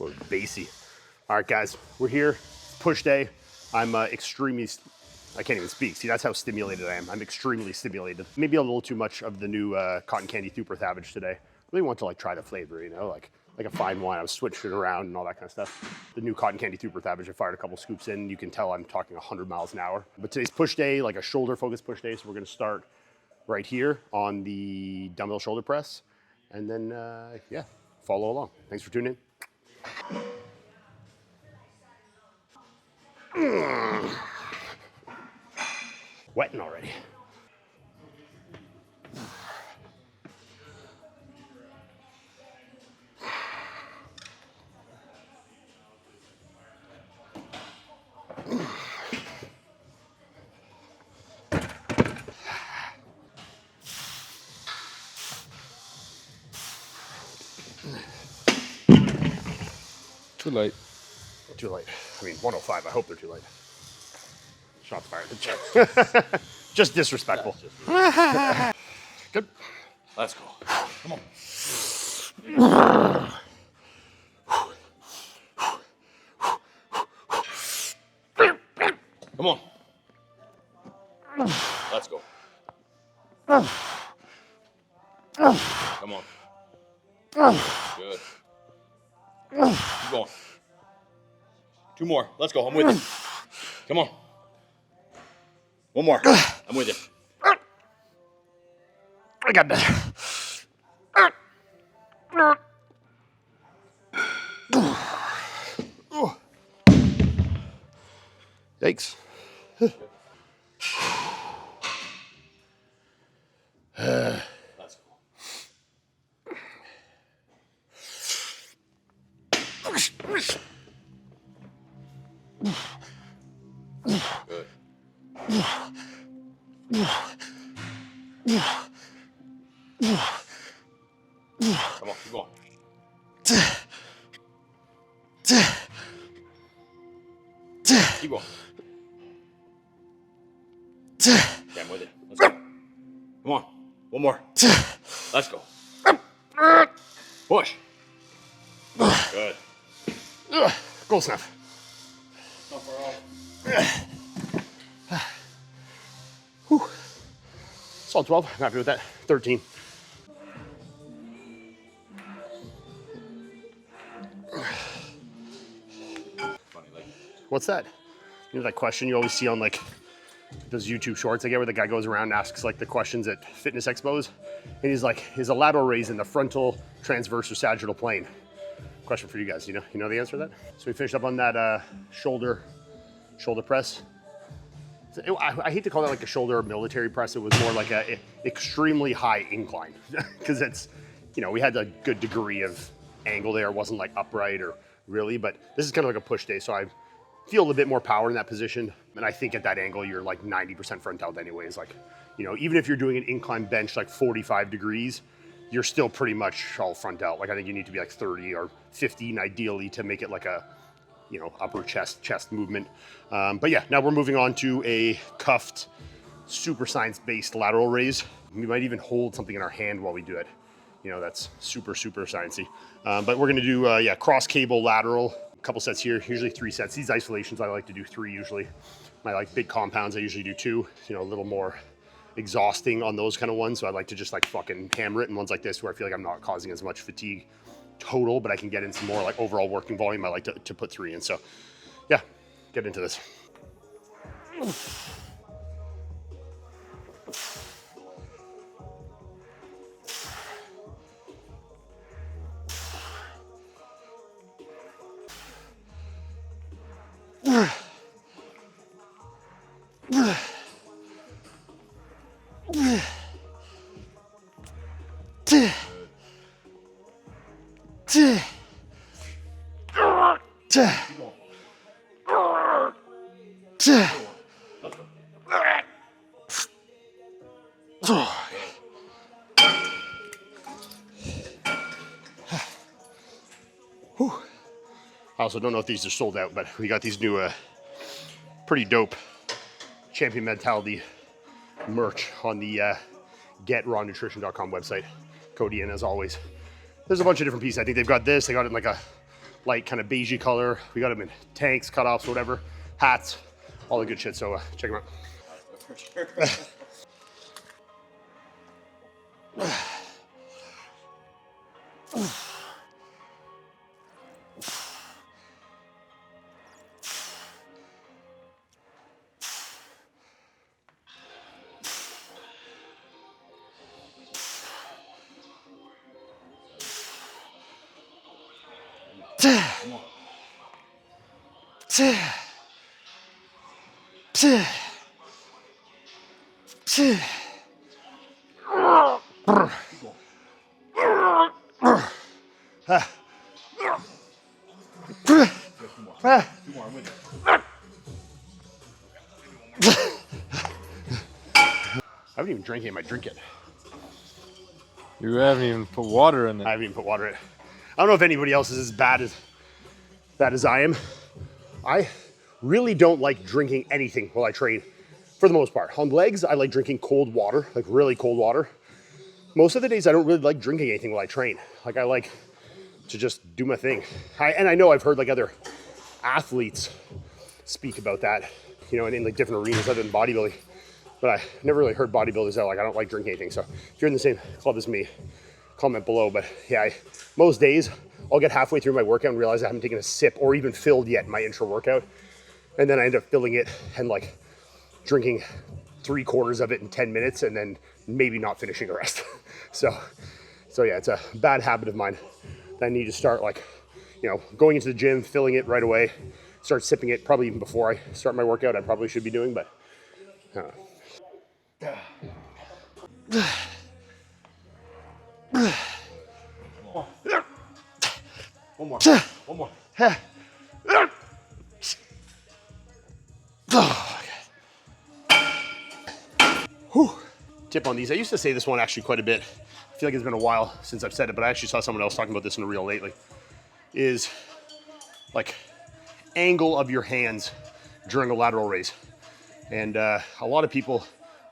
Or bassy. All right, guys, we're here. Push day. I'm extremely, I can't even speak. See, that's how stimulated I am. I'm extremely stimulated. Maybe a little too much of the new cotton candy super savage today. Really want to like try the flavor, you know, like a fine wine. I was switching it around and all that kind of stuff. The new cotton candy super savage, I fired a couple scoops in. You can tell I'm talking 100 miles an hour. But today's push day, like a shoulder focused push day. So we're gonna start right here on the dumbbell shoulder press. And then, yeah, follow along. Thanks for tuning in. Wetting already. Too late. Too late. I mean, 105. I hope they're too late. Shots fired. Just disrespectful. Good. Let's go. Come on. Come on. Let's go. Come on. Good. Keep going. 2 more. Let's go. I'm with you. Come on. 1 more. I'm with you. I got that. Thanks. Let's go. Good. Come on, keep going. Keep going. Okay, I'm with it. Let's go. Come on. 1 more. Let's go. Push. Good. Goal snap. Not far off. Whew. Solid 12. I'm happy with that. 13. Funny, like. What's that? You know that question you always see on like those YouTube shorts I get where the guy goes around and asks like the questions at fitness expos? And he's like, is a lateral raise in the frontal, transverse, or sagittal plane? Question for you guys. You know the answer to that? So we finished up on that shoulder press. I hate to call that like a shoulder military press. It was more like a extremely high incline because it's, you know, we had a good degree of angle there. It wasn't like upright or really, but this is kind of like a push day. So I feel a bit more power in that position. And I think at that angle, you're like 90% front out anyways. Like, you know, even if you're doing an incline bench like 45 degrees, you're still pretty much all front out. Like I think you need to be like 30 or 15 ideally to make it like a, you know, upper chest movement. But yeah, now we're moving on to a cuffed, super science-based lateral raise. We might even hold something in our hand while we do it. You know, that's super, super sciencey. But we're gonna do, yeah, cross cable lateral, a couple sets here, usually 3 sets. These isolations, I like to do 3 usually. My like big compounds, I usually do 2, you know, a little more exhausting on those kind of ones. So I like to just like fucking hammer it in ones like this where I feel like I'm not causing as much fatigue total, but I can get in some more like overall working volume. I like to put 3 in. So yeah, get into this. I also don't know if these are sold out, but we got these new pretty dope Champion Mentality merch on the getrawnutrition.com website. Cody in as always. There's a bunch of different pieces. I think they've got this. They got it in like a light kind of beigey color. We got them in tanks, cutoffs, whatever, hats, all the good shit. So check them out. For sure. Come on. Two more, I'm with you. I haven't even drank any of my drink yet. You haven't even put water in it. I haven't even put water in it. I don't know if anybody else is as bad as I am. I really don't like drinking anything while I train, for the most part. On legs, I like drinking cold water, like really cold water. Most of the days, I don't really like drinking anything while I train. Like, I like to just do my thing. And I know I've heard like other athletes speak about that, you know, in like different arenas other than bodybuilding. But I never really heard bodybuilders that like, I don't like drinking anything. So if you're in the same club as me, comment below. But yeah, most days I'll get halfway through my workout and realize I haven't taken a sip or even filled yet my intro workout. And then I end up filling it and like drinking 3/4 of it in 10 minutes and then maybe not finishing the rest. So yeah, it's a bad habit of mine that I need to start, like, you know, going into the gym, filling it right away, start sipping it probably even before I start my workout. I probably should be doing, but I don't know. One more. One more. Tip on these. I used to say this one actually quite a bit. I feel like it's been a while since I've said it, but I actually saw someone else talking about this in a reel lately. Is like angle of your hands during a lateral raise. And a lot of people,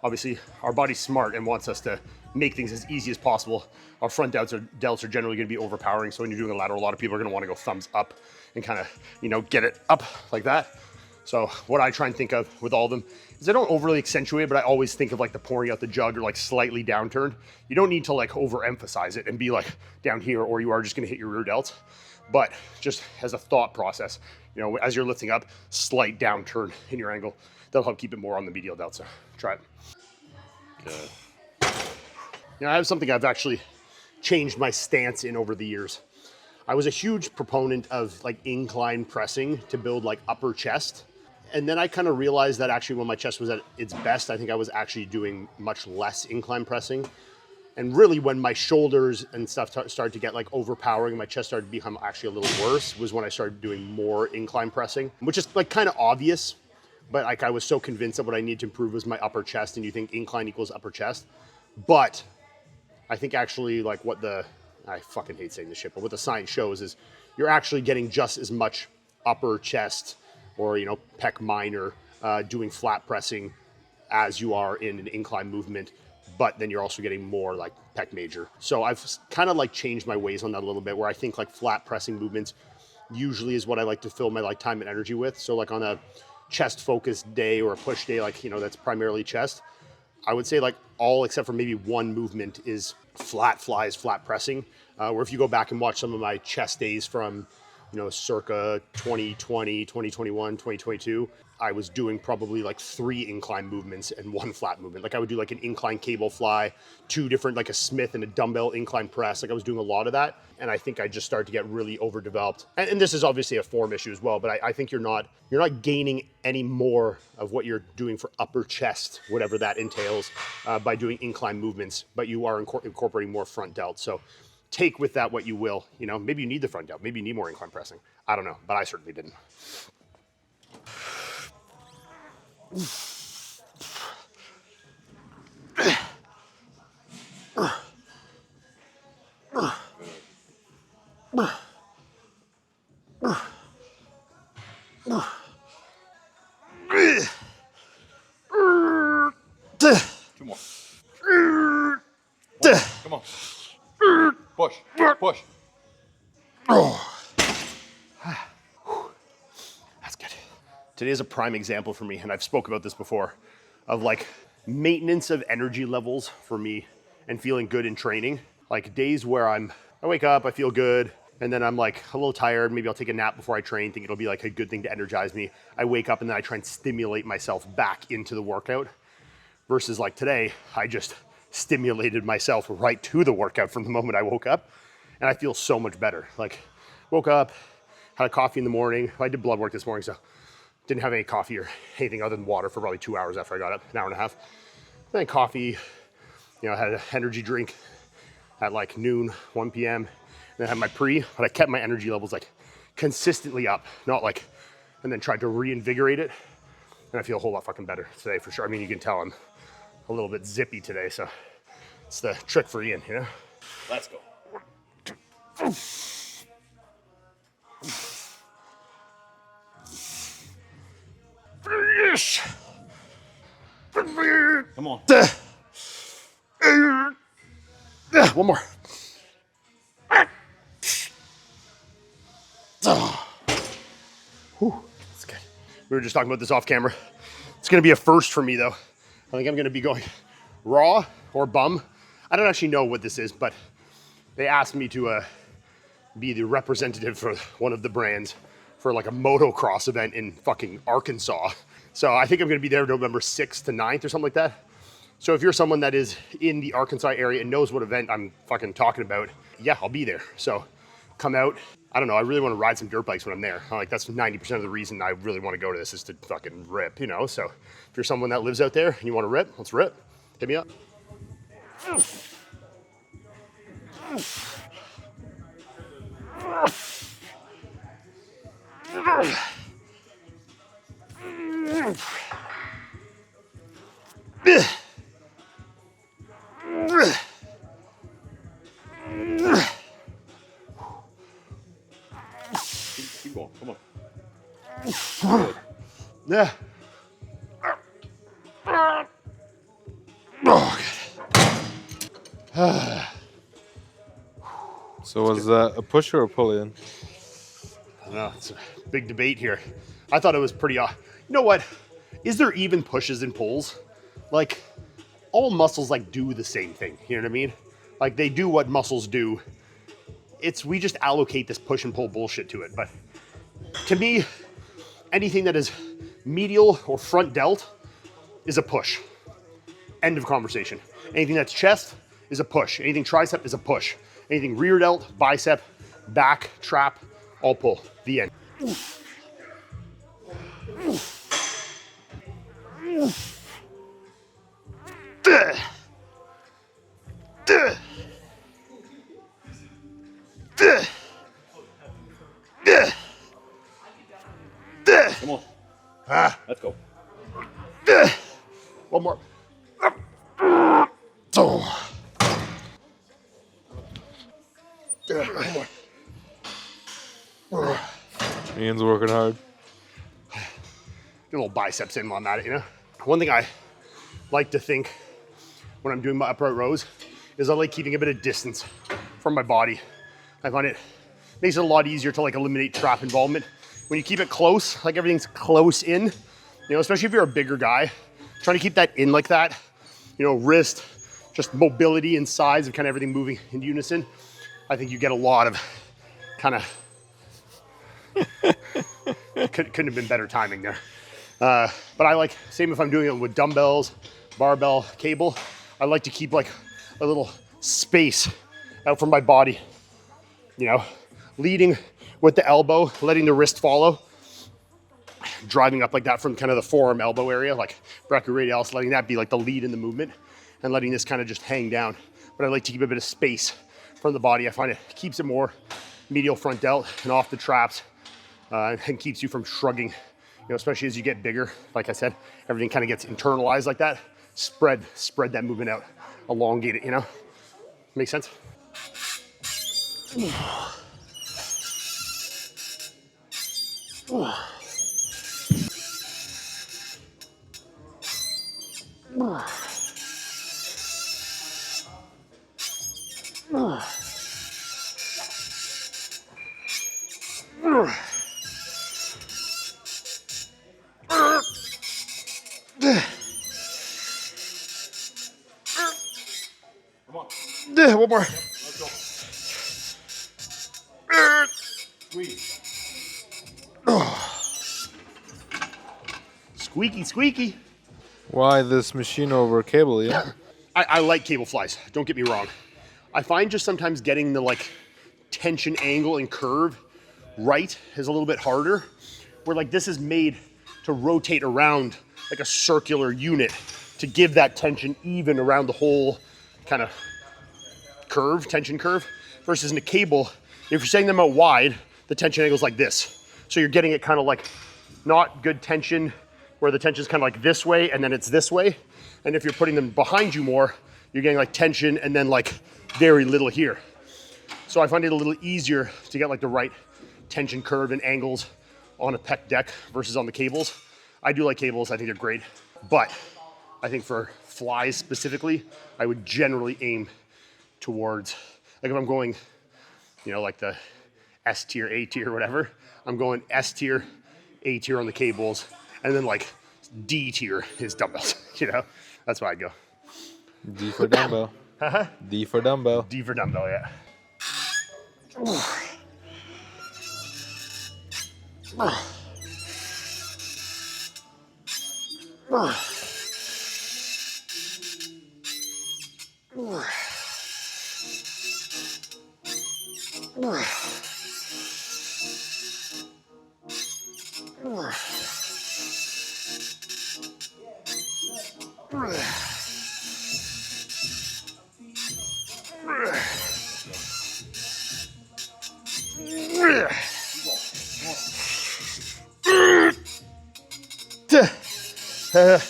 obviously, our body's smart and wants us to make things as easy as possible. Our front delts are generally going to be overpowering. So when you're doing a lateral, a lot of people are going to want to go thumbs up and kind of, you know, get it up like that. So what I try and think of with all of them is I don't overly accentuate, but I always think of like the pouring out the jug or like slightly downturned. You don't need to like overemphasize it and be like down here, or you are just going to hit your rear delts. But just as a thought process, you know, as you're lifting up, slight downturn in your angle. That'll help keep it more on the medial delt. So try it. Good. You know, I have something I've actually changed my stance in over the years. I was a huge proponent of like incline pressing to build like upper chest. And then I kind of realized that actually when my chest was at its best, I think I was actually doing much less incline pressing. And really when my shoulders and stuff started to get like overpowering, my chest started to become actually a little worse, was when I started doing more incline pressing, which is like kind of obvious. But like I was so convinced that what I needed to improve was my upper chest, and you think incline equals upper chest. But I think actually like what I fucking hate saying this shit, but what the science shows is you're actually getting just as much upper chest or, you know, pec minor doing flat pressing as you are in an incline movement, but then you're also getting more like pec major. So I've kind of like changed my ways on that a little bit, where I think like flat pressing movements usually is what I like to fill my like time and energy with. So like on a chest focused day or a push day, like, you know, that's primarily chest, I would say like all except for maybe one movement is flat flies, flat pressing. Where if you go back and watch some of my chest days from, you know, circa 2020, 2021, 2022, I was doing probably like 3 incline movements and 1 flat movement. Like I would do like an incline cable fly, 2 different, like a Smith and a dumbbell incline press. Like I was doing a lot of that. And I think I just started to get really overdeveloped. And this is obviously a form issue as well, but I think you're not gaining any more of what you're doing for upper chest, whatever that entails, by doing incline movements, but you are incorporating more front delt. So take with that what you will. You know, maybe you need the front delt, maybe you need more incline pressing. I don't know, but I certainly didn't. Two more. Come on. Push. Push. Today is a prime example for me, and I've spoke about this before, of like maintenance of energy levels for me and feeling good in training. Like days where I wake up, I feel good, and then I'm like a little tired, maybe I'll take a nap before I train, think it'll be like a good thing to energize me. I wake up and then I try and stimulate myself back into the workout. Versus like today, I just stimulated myself right to the workout from the moment I woke up, and I feel so much better. Like woke up, had a coffee in the morning. I did blood work this morning, so didn't have any coffee or anything other than water for probably 2 hours after I got up, an hour and a half. Then coffee, I had an energy drink at like noon, 1 p.m. Then I had my pre, but I kept my energy levels like consistently up, not like, and then tried to reinvigorate it. And I feel a whole lot fucking better today for sure. I mean, you can tell I'm a little bit zippy today, so it's the trick for Ian, Let's go. Come on. One more. Whew, that's good. We were just talking about this off camera. It's gonna be a first for me though. I think I'm gonna be going raw or bum. I don't actually know what this is, but they asked me to be the representative for one of the brands for like a motocross event in fucking Arkansas. So I think I'm gonna be there November 6th to 9th or something like that. So if you're someone that is in the Arkansas area and knows what event I'm fucking talking about, yeah, I'll be there. So come out. I don't know, I really want to ride some dirt bikes when I'm there. Like that's 90% of the reason I really want to go to this is to fucking rip, So if you're someone that lives out there and you want to rip, let's rip. Hit me up. Keep going. Come on. Yeah. Oh, good. So was that a push or a pull in? I don't know, it's a big debate here. I thought it was pretty, you know what? Is there even pushes and pulls? Like, all muscles like do the same thing, you know what I mean? Like they do what muscles do. We just allocate this push and pull bullshit to it. But to me, anything that is medial or front delt is a push. End of conversation. Anything that's chest is a push. Anything tricep is a push. Anything rear delt, bicep, back, trap, all pull. The end. Come on. Let's go. One more. One more. Ian's working hard. Get a little biceps in while I'm at it, One thing I like to think when I'm doing my upright rows is I like keeping a bit of distance from my body. I find it makes it a lot easier to like eliminate trap involvement. When you keep it close, like everything's close in, especially if you're a bigger guy, trying to keep that in like that, wrist, just mobility and size of kind of everything moving in unison. I think you get a lot of kind of, couldn't have been better timing there. But I like, same if I'm doing it with dumbbells, barbell, cable, I like to keep like a little space out from my body, leading with the elbow, letting the wrist follow, driving up like that from kind of the forearm elbow area, like brachioradialis, letting that be like the lead in the movement and letting this kind of just hang down. But I like to keep a bit of space from the body. I find it keeps it more medial front delt and off the traps and keeps you from shrugging, especially as you get bigger. Like I said, everything kind of gets internalized like that. Spread that movement out, elongate it, Make sense? One more. Squeaky, squeaky. Why this machine over cable, yeah? I like cable flies, don't get me wrong. I find just sometimes getting the like tension angle and curve right is a little bit harder. Where like this is made to rotate around like a circular unit to give that tension even around the whole kind of curve, tension curve, versus in a cable, if you're setting them out wide, the tension angle is like this. So you're getting it kind of like not good tension where the tension is kind of like this way and then it's this way. And if you're putting them behind you more, you're getting like tension and then like very little here. So I find it a little easier to get like the right tension curve and angles on a pec deck versus on the cables. I do like cables, I think they're great. But I think for flies specifically, I would generally aim towards, like if I'm going, you know, like the S tier, A tier, whatever, I'm going S tier, A tier on the cables, and then like D tier is dumbbells, you know? That's why I'd go. D for dumbbell. D for dumbbell. D for dumbbell, yeah.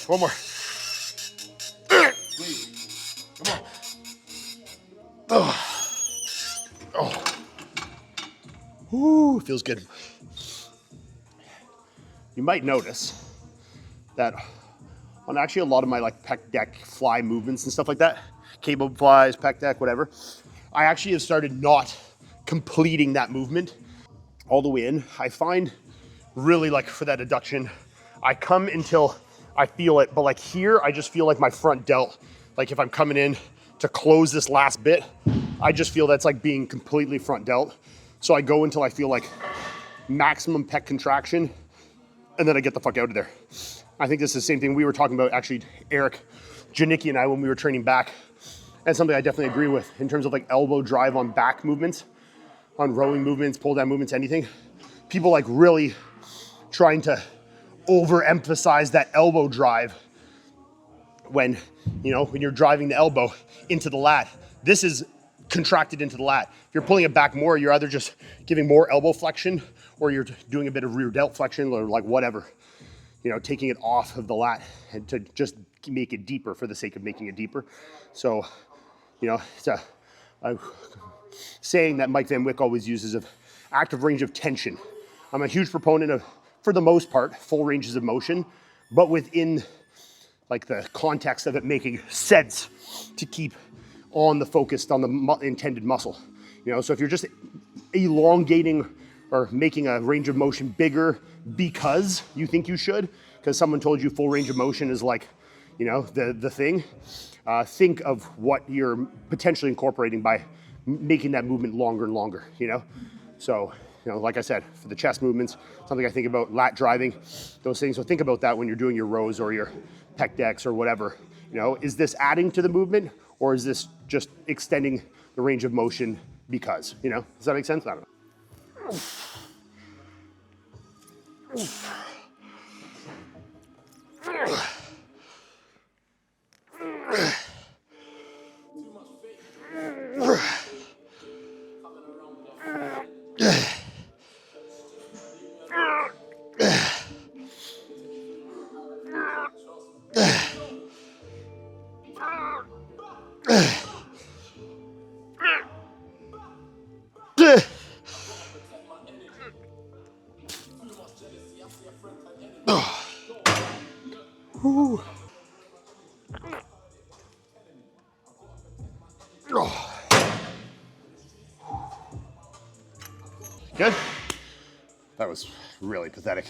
One more. Ooh, feels good. You might notice that on actually a lot of my like pec deck fly movements and stuff like that, cable flies, pec deck, whatever, I actually have started not completing that movement all the way in. I find really like for that adduction, I come until I feel it, but like here, I just feel like my front delt, like if I'm coming in to close this last bit, I just feel that's like being completely front delt. So I go until I feel like maximum pec contraction, and then I get the fuck out of there. I think this is the same thing we were talking about, actually, Eric Janicki and I, when we were training back, and something I definitely agree with in terms of like elbow drive on back movements, on rowing movements, pull down movements, anything. People like really trying to overemphasize that elbow drive when, you know, when you're driving the elbow into the lat. This is contracted into the lat. If you're pulling it back more, you're either just giving more elbow flexion or you're doing a bit of rear delt flexion or like whatever, you know, taking it off of the lat and to just make it deeper for the sake of making it deeper. So, you know, it's a saying that Mike Van Wyck always uses of active range of tension. I'm a huge proponent of, for the most part, full ranges of motion, but within like the context of it making sense to keep on the focused on the intended muscle. You know, so if you're just elongating or making a range of motion bigger because you think you should, because someone told you full range of motion is like, you know, the thing, think of what you're potentially incorporating by making that movement longer and longer, you know? So, you know, like I said, for the chest movements, something I think about, lat driving, those things. So think about that when you're doing your rows or your pec decks or whatever. You know, is this adding to the movement or is this just extending the range of motion because, you know? Does that make sense? I don't know. Good? That was really pathetic.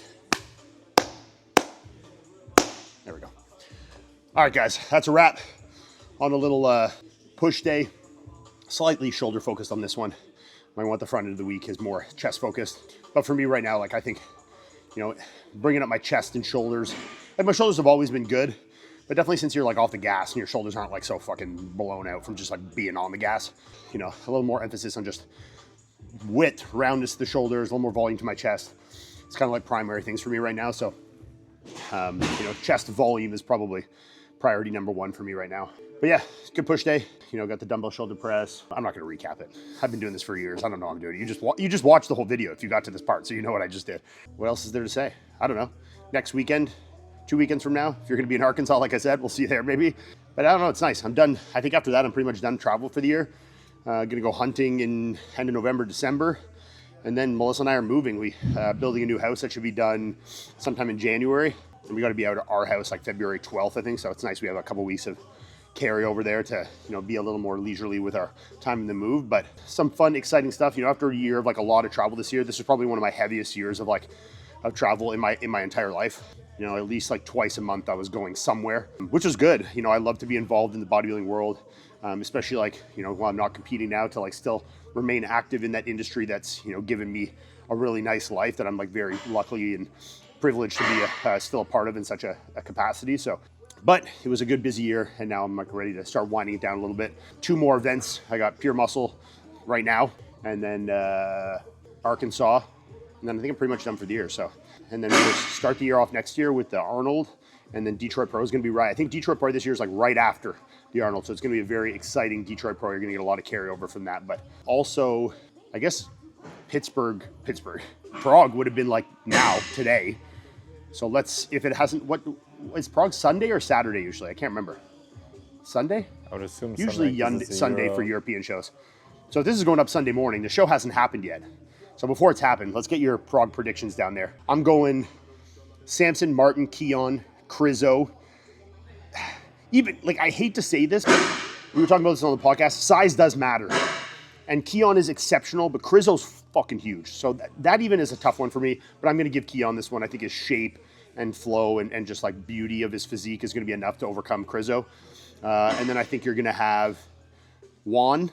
There we go. All right, guys, that's a wrap on a little push day slightly shoulder focused on this one. I want the front end of the week is more chest focused. But for me right now, like I think, you know, bringing up my chest and shoulders, like my shoulders have always been good, but definitely since you're like off the gas and your shoulders aren't like so fucking blown out from just like being on the gas, you know, a little more emphasis on just width, roundness to the shoulders, a little more volume to my chest. It's kind of like primary things for me right now. So, you know, chest volume is probably priority number one for me right now. But yeah, good push day. You know, got the dumbbell shoulder press. I'm not going to recap it. I've been doing this for years. I don't know how I'm doing it. You just watch the whole video if you got to this part, so you know what I just did. What else is there to say? I don't know. Next weekend, 2 weekends from now, if you're going to be in Arkansas, like I said, we'll see you there maybe. But I don't know. It's nice. I'm done. I think after that, I'm pretty much done travel for the year. Going to go hunting in end of November, December. And then Melissa and I are moving. We building a new house that should be done sometime in January. And we got to be out at our house like February 12th, I think. So it's nice. We have a couple weeks of carry over there to, you know, be a little more leisurely with our time in the move. But some fun, exciting stuff. You know, after a year of like a lot of travel this year, this is probably one of my heaviest years of travel in my entire life. You know, at least like twice a month I was going somewhere, which is good. You know, I love to be involved in the bodybuilding world, especially like, you know, while I'm not competing now, to like still remain active in that industry that's, you know, given me a really nice life that I'm like very lucky and privileged to be still a part of in such a capacity. So, but it was a good busy year, and now I'm like ready to start winding it down a little bit. 2 more events. I got Pure Muscle right now, and then Arkansas, and then I think I'm pretty much done for the year. So, and then we'll start the year off next year with the Arnold, and then Detroit Pro is going to be right. I think Detroit Pro this year is like right after the Arnold, so it's going to be a very exciting Detroit Pro. You're going to get a lot of carryover from that, but also, I guess Pittsburgh, Prague would have been like now today. So let's, if it hasn't, what is Prague, Sunday or Saturday usually? I can't remember. Sunday? I would assume usually Sunday for European shows. So if this is going up Sunday morning, the show hasn't happened yet. So before it's happened, let's get your Prague predictions down there. I'm going Samson, Martin, Keon, Krizo. Even, like, I hate to say this, but we were talking about this on the podcast. Size does matter. And Keon is exceptional, but Krizo's fucking huge. So that even is a tough one for me. But I'm going to give Keon this one. I think his shape and flow and just like beauty of his physique is going to be enough to overcome Krizo. And then I think you're going to have Juan,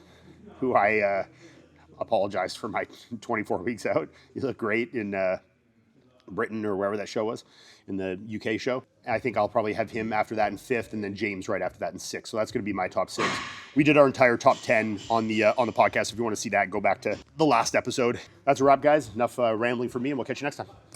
who I apologized for my 24 weeks out. He looked great in Britain or wherever that show was, in the UK show. I think I'll probably have him after that in 5th, and then James right after that in 6th. So that's going to be my top 6. We did our entire top 10 on the podcast. If you want to see that, go back to the last episode. That's a wrap, guys. Enough rambling for me, and we'll catch you next time.